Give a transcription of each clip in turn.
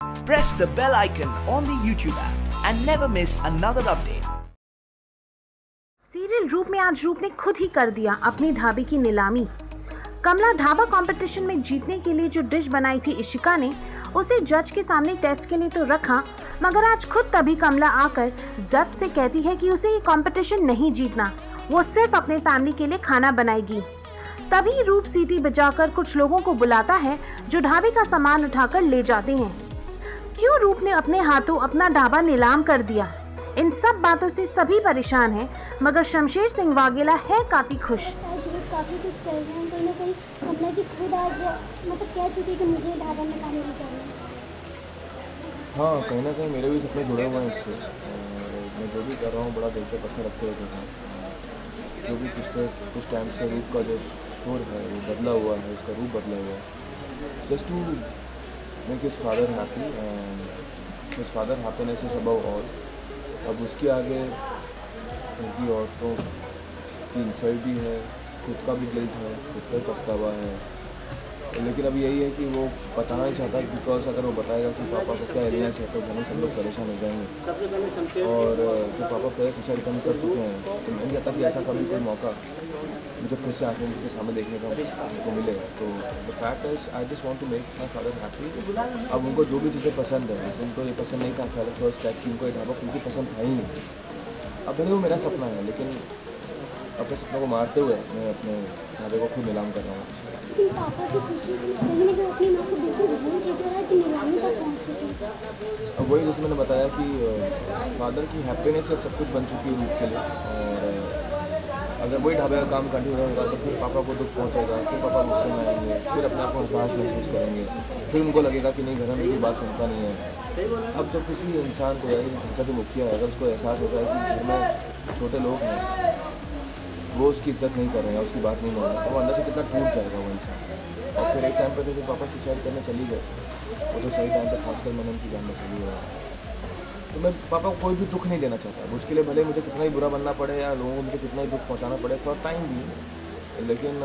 Press the bell icon on the YouTube app and never miss another update. Serial रूप में आज रूप ने खुद ही कर दिया अपनी ढाबे की नीलामी। कमला ढाबा कंपटीशन में जीतने के लिए जो डिश बनाई थी इशिका ने, उसे जज के सामने टेस्ट के लिए तो रखा, मगर आज खुद तभी कमला आकर जज से कहती है कि उसे ये कंपटीशन नहीं जीतना, वो सिर्फ अपने फैमिली के लिए खाना बनाएगी। तभी रूप सीटी बजाकर कुछ लोगों को बुलाता है जो ढाबे का सामान उठाकर ले जाते हैं। क्यों रूप ने अपने हाथों अपना ढाबा नीलाम कर दिया? इन सब बातों से सभी परेशान हैं, मगर शमशेर सिंह वाघेला है काफी खुश। काफ़ी कुछ कर रहे हैं, कहीं ना कहीं कमला जी खुद आज मतलब कह चुकी है कि मुझे ढाबा में काम नहीं करना। हाँ, कहीं ना कहीं मेरे भी सपने जुड़े हुए हैं इससे, और मैं जो भी कर रहा हूँ बड़ा दिल पे पत्थर रखते हुए कर रहा हूँ। जो भी पिछले कुछ टाइम से रूप का जो शोर है वो बदला हुआ है, उसका रूप बदला हुआ है। Just to make his father happy and his father happiness is above all. अब उसके आगे उनकी औरतों की इंसल्ट भी है, खुद का भी गिल्ट है, खुद का पछतावा है, लेकिन अब यही है कि वो बताना नहीं चाहता, बिकॉज अगर वो बताएगा कि पापा को क्या एलियंस है तो घर में सब लोग परेशान हो जाएंगे। और जो पापा पहले सुसाइड कम कर चुके हैं, तो मैं नहीं चाहता कि ऐसा कभी कोई मौका मुझे फिर से आंखें के सामने देखने को मिले। तो the fact is I just want to make my father happy. अब उनको जो भी चीज़ें पसंद है, जैसे उनको ये पसंद नहीं था पहले फर्स्ट टाइम कि उनको ये ढाबा बिल्कुल पसंद था ही नहीं। अब भले वो मेरा सपना है, लेकिन अपने सपनों को मारते हुए मैं अपने ढाबे को खुद नीलाम कर रहा हूँ। पापा की खुशी कहीं ना कहीं अपनी माँ को बिल्कुल भूल चुके हैं, आज नीलामी तक पहुँच चुके हैं। अब वही जैसे मैंने बताया कि फादर की हैप्पीनेस सब कुछ बन चुकी है रूप के लिए, और अगर वही ढाबे का काम कंटिन्यू रहेगा तो फिर पापा को दुख पहुंचेगा, फिर पापा गुस्से में आएंगे, फिर अपने आप को हताश महसूस करेंगे, फिर उनको लगेगा कि नहीं घर में मेरी बात सुनता नहीं है। अब जब किसी इंसान को यानी घर का जो मुखिया है, अगर उसको एहसास होता है कि घर में छोटे लोग हैं, वो उसकी इज्जत नहीं कर रहे हैं, उसकी बात नहीं मान रहे, तो वो अंदर से कितना टूट जाएगा वो इंसान। और फिर एक टाइम पर जब पापा सुसाइड करने चली गए, वो तो सही टाइम पर खासकर मैंने उनकी जान बचा ली है। तो मैं पापा को कोई भी दुख नहीं देना चाहता, उसके लिए भले मुझे कितना ही बुरा बनना पड़े या लोगों को मुझे कितना ही दुख पहुंचाना पड़े फॉर टाइम भी, लेकिन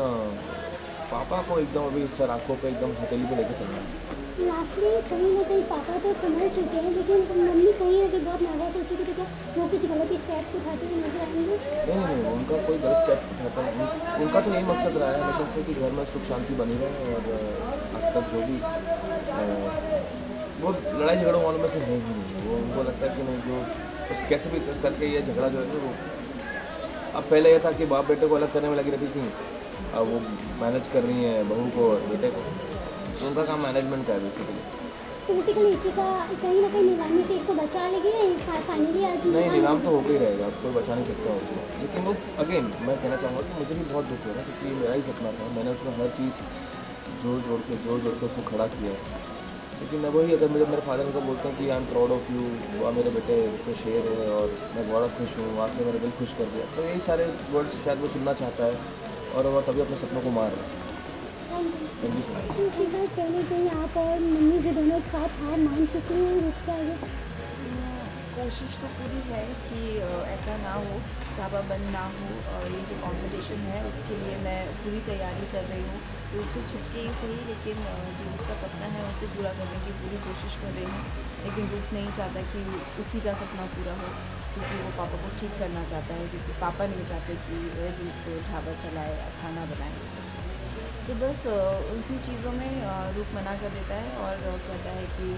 पापा को एकदम अभी सर आँखों पे एकदम हथेली पे लेके चलना है। लास्टली कहीं ना कहीं पापा तो समझ चुके हैं, लेकिन मम्मी कहीं ना कहीं बहुत नाराज हो चुकी थी, क्या वो कुछ गलत स्टेप उठाते हुए नजर आएंगे? नहीं, उनका कोई गलत स्टेप उठाता नहीं। उनका तो यही मकसद रहा है हमेशा से कि घर में सुख शांति बनी रहे, और आज तक जो भी वो लड़ाई झगड़ों वालों में से है ही नहीं। वो उनको लगता है कि नहीं, जो बस कैसे भी करके ये झगड़ा जो है वो, अब पहले यह था कि बाप बेटे को अलग करने में लगी रहती थी, अब वो मैनेज कर रही हैं बहू को और बेटे को, तो उनका काम मैनेजमेंट का है बेसिकली। इशिका कहीं ना कहीं नीलामी से इसको बचा लेगी फाइनली आज? नहीं, नीलाम तो होकर ही रहेगा, अब कोई बचा नहीं सकता उसको। लेकिन वो अगेन मैं कहना चाहूँगा कि मुझे भी बहुत दुख हो रहा है, क्योंकि मेरा ही सपना था, मैंने उसमें हर चीज़ जोड़ जोड़ के उसको खड़ा किया है। लेकिन वही अगर मेरे फादर को बोलते हैं कि I am proud of you, वह मेरे बेटे तो शेर है और मैं बहुत खुश हूँ, आपने मेरा दिल खुश कर दिया, तो यही सारे वर्ड्स शायद वो सुनना चाहता है, और वह तभी अपने सपनों को मार रहा है। Thank you so much. कहीं कहीं आप और मम्मी जो दोनों साथ हार मान चुकी हैं, इसका आगे कोशिश तो पूरी है कि ऐसा ना हो, ढाबा बंद ना हो। ये जो कंपटीशन है उसके लिए मैं पूरी तैयारी कर रही हूँ, रूप से छुटके ही सही, लेकिन जो रूप का सपना है उसे पूरा करने की पूरी कोशिश कर रही हूँ। लेकिन रूप नहीं चाहता कि उसी का सपना पूरा हो, क्योंकि वो पापा को ठीक करना चाहता है, क्योंकि पापा नहीं चाहते कि रूप को ढाबा चलाए या खाना बनाए। तो बस उसी चीज़ों में रूप मना कर देता है और कहता है कि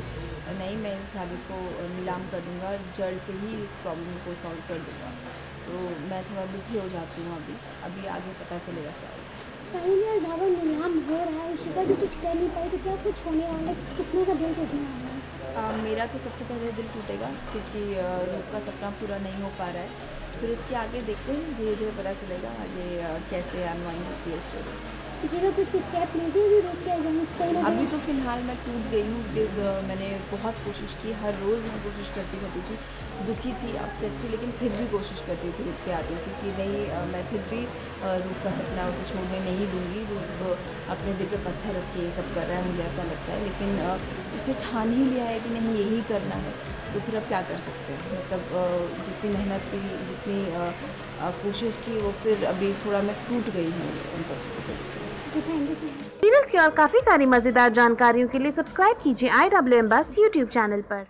नहीं, मैं इस ढाबे को नीलाम कर दूँगा, जड़ से ही इस प्रॉब्लम को सॉल्व कर दूँगा। तो मैं थोड़ा दुखी हो जाती हूँ, अभी आगे पता चलेगा क्या होगा। फाइनली ढाबा नीलाम हो रहा है, इशिका भी कुछ कर नहीं पाई, तो क्या कुछ होने वाला है? कितने का दिल टूटने वाला है? मेरा तो सबसे पहले दिल टूटेगा, क्योंकि रूप का सपना पूरा नहीं हो पा रहा है। फिर उसके आगे देखते हैं, धीरे धीरे पता चलेगा आगे कैसे अनवाइंड होती है स्टोरी। इशिका कुछ स्टेप नहीं थी रूप के अगेंस्ट? अभी तो फ़िलहाल मैं टूट गई हूँ, बिकॉज़ मैंने बहुत कोशिश की, हर रोज़ मैं कोशिश करती रहती थी, दुखी थी, अपसेट थी, लेकिन फिर भी कोशिश करती थी रूप के आगे की कि नहीं, मैं फिर भी रूप का सपना उसे छोड़ने नहीं दूँगी। रूप अपने दिल पे पत्थर रख के ये सब कर रहा है, मुझे ऐसा लगता है, लेकिन उसने ठान ही लिया है कि नहीं, यही करना है, तो फिर अब क्या कर सकते हैं। मतलब जितनी मेहनत की, जितनी कोशिश की, वो फिर अभी थोड़ा मैं टूट गई हूँ उन सब चीज़ों को। Thank you. सीरियल्स की और काफी सारी मजेदार जानकारियों के लिए सब्सक्राइब कीजिए IWM बस यूट्यूब चैनल पर।